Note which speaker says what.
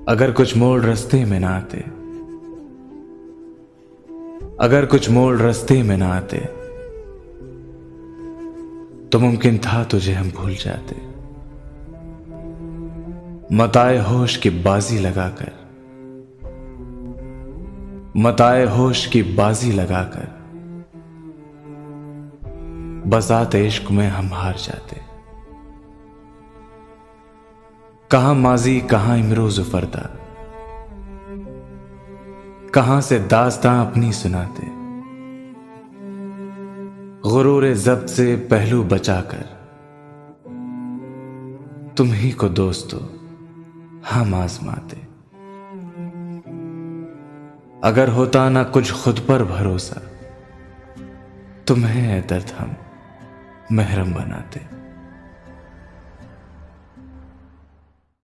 Speaker 1: अगर कुछ मोड़ रास्ते में ना आते, अगर कुछ मोड़ रास्ते में ना आते, तो मुमकिन था तुझे हम भूल जाते। मताए होश की बाजी लगाकर, मताए होश की बाजी लगाकर, बसाते इश्क में हम हार जाते। कहां माजी कहां इमरोज फरदा, कहां से दास्तां अपनी सुनाते। गुरूर जब्त से पहलू बचाकर, तुम ही को दोस्तों हम आजमाते। अगर होता ना कुछ खुद पर भरोसा, तुम्हें ए दर्द हम महरम बनाते।